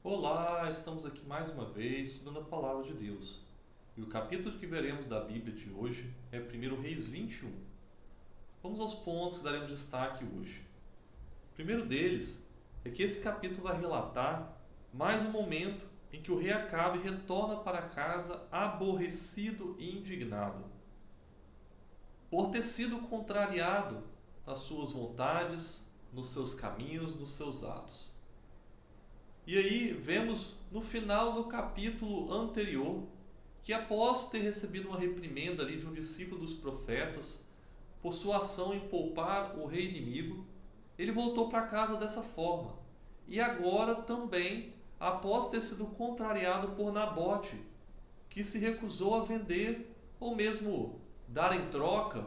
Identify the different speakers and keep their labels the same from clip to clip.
Speaker 1: Olá, estamos aqui mais uma vez estudando a Palavra de Deus. E o capítulo que veremos da Bíblia de hoje é 1 Reis 21. Vamos aos pontos que daremos destaque hoje. O primeiro deles é que esse capítulo vai relatar mais um momento em que o rei Acabe retorna para casa aborrecido e indignado, por ter sido contrariado nas suas vontades, nos seus caminhos, nos seus atos. E aí vemos no final do capítulo anterior que, após ter recebido uma reprimenda ali de um discípulo dos profetas por sua ação em poupar o rei inimigo, ele voltou para casa dessa forma. E agora também, após ter sido contrariado por Nabote, que se recusou a vender ou mesmo dar em troca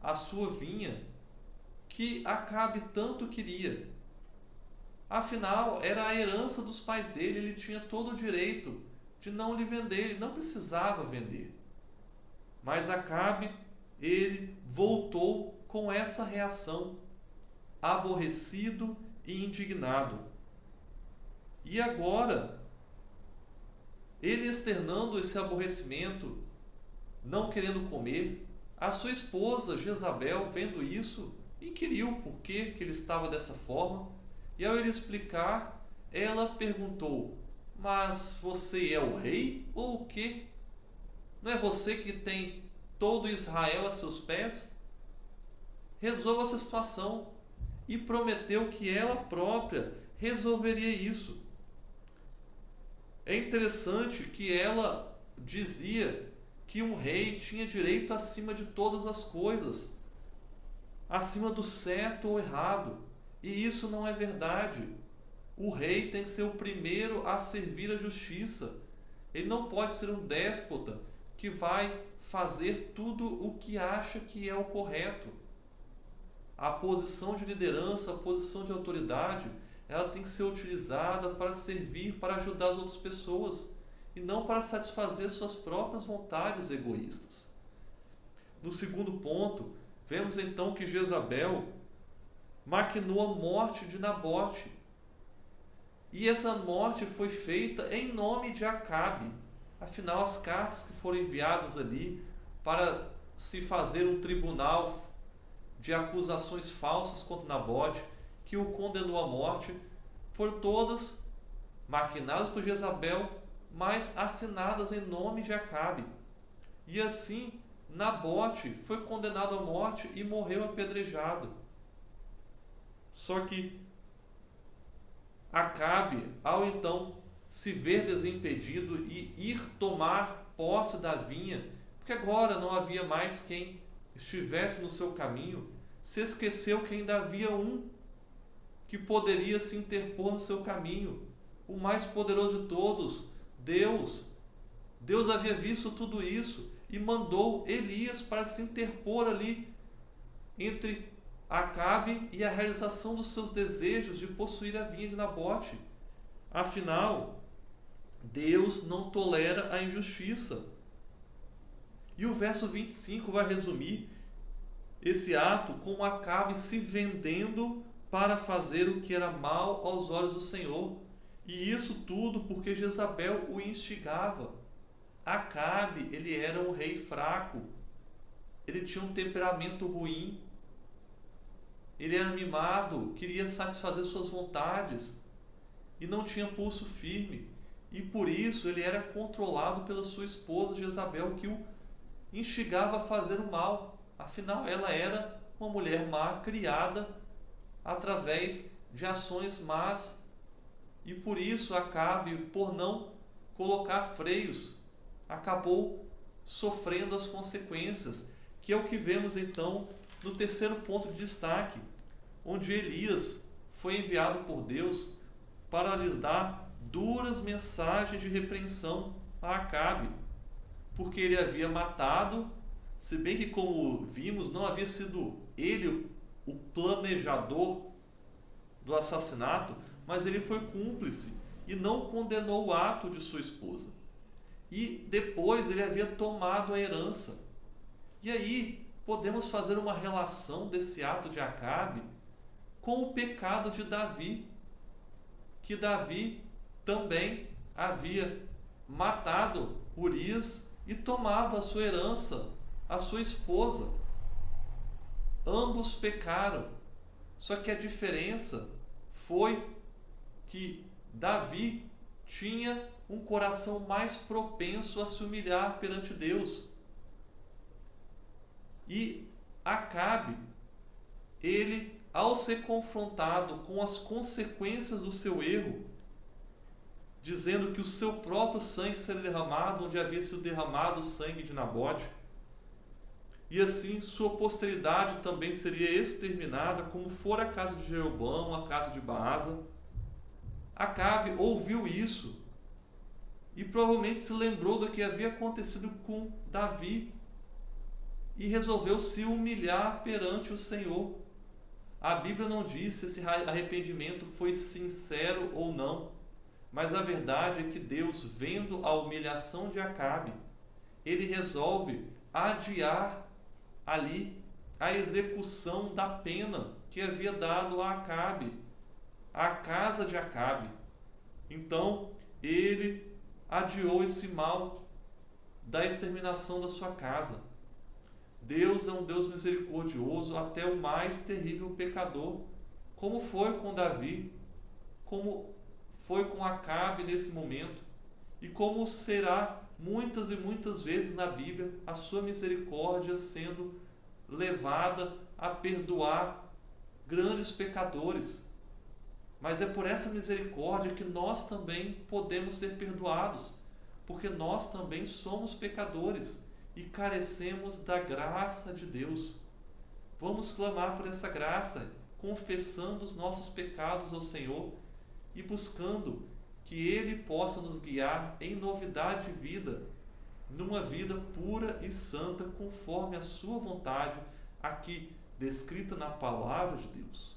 Speaker 1: a sua vinha que Acabe tanto queria. Afinal, era a herança dos pais dele, ele tinha todo o direito de não lhe vender, ele não precisava vender. Mas Acabe, ele voltou com essa reação, aborrecido e indignado. E agora, ele externando esse aborrecimento, não querendo comer, a sua esposa Jezabel, vendo isso, inquiriu por que ele estava dessa forma. E ao ele explicar, ela perguntou: mas você é o rei ou o quê? Não é você que tem todo Israel a seus pés? Resolva essa situação. E prometeu que ela própria resolveria isso. É interessante que ela dizia que um rei tinha direito acima de todas as coisas, acima do certo ou errado. E isso não é verdade. O rei tem que ser o primeiro a servir a justiça. Ele não pode ser um déspota que vai fazer tudo o que acha que é o correto. A posição de liderança, a posição de autoridade, ela tem que ser utilizada para servir, para ajudar as outras pessoas e não para satisfazer suas próprias vontades egoístas. No segundo ponto, vemos então que Jezabel maquinou a morte de Nabote. E essa morte foi feita em nome de Acabe. Afinal, as cartas que foram enviadas ali para se fazer um tribunal de acusações falsas contra Nabote, que o condenou à morte, foram todas maquinadas por Jezabel, mas assinadas em nome de Acabe. E assim, Nabote foi condenado à morte e morreu apedrejado. Só que Acabe, ao então se ver desimpedido e ir tomar posse da vinha, porque agora não havia mais quem estivesse no seu caminho, se esqueceu que ainda havia um que poderia se interpor no seu caminho, o mais poderoso de todos, Deus. Deus havia visto tudo isso e mandou Elias para se interpor ali entre Acabe e a realização dos seus desejos de possuir a vinha de Nabote. Afinal, Deus não tolera a injustiça. E o verso 25 vai resumir esse ato com Acabe se vendendo para fazer o que era mal aos olhos do Senhor. E isso tudo porque Jezabel o instigava. Acabe, ele era um rei fraco. Ele tinha um temperamento ruim. Ele era mimado, queria satisfazer suas vontades e não tinha pulso firme. E por isso ele era controlado pela sua esposa Jezabel, que o instigava a fazer o mal. Afinal, ela era uma mulher má, criada através de ações más. E por isso Acabe, por não colocar freios, acabou sofrendo as consequências, que é o que vemos então no terceiro ponto de destaque, onde Elias foi enviado por Deus para lhes dar duras mensagens de repreensão a Acabe, porque ele havia matado, se bem que, como vimos, não havia sido ele o planejador do assassinato, mas ele foi cúmplice e não condenou o ato de sua esposa. E depois ele havia tomado a herança. E aí podemos fazer uma relação desse ato de Acabe com o pecado de Davi, que Davi também havia matado Urias e tomado a sua herança, a sua esposa. Ambos pecaram. Só que a diferença foi que Davi tinha um coração mais propenso a se humilhar perante Deus. E Acabe, ele, ao ser confrontado com as consequências do seu erro, dizendo que o seu próprio sangue seria derramado onde havia sido derramado o sangue de Nabote, e assim sua posteridade também seria exterminada, como for a casa de Jeroboão, a casa de Baasa. Acabe ouviu isso e provavelmente se lembrou do que havia acontecido com Davi e resolveu se humilhar perante o Senhor. A Bíblia não diz se esse arrependimento foi sincero ou não, mas a verdade é que Deus, vendo a humilhação de Acabe, ele resolve adiar ali a execução da pena que havia dado a Acabe, à casa de Acabe. Então, ele adiou esse mal da exterminação da sua casa. Deus é um Deus misericordioso até o mais terrível pecador, como foi com Davi, como foi com Acabe nesse momento, e como será muitas e muitas vezes na Bíblia a sua misericórdia sendo levada a perdoar grandes pecadores. Mas é por essa misericórdia que nós também podemos ser perdoados, porque nós também somos pecadores e carecemos da graça de Deus. Vamos clamar por essa graça, confessando os nossos pecados ao Senhor e buscando que Ele possa nos guiar em novidade de vida, numa vida pura e santa, conforme a sua vontade, aqui descrita na palavra de Deus.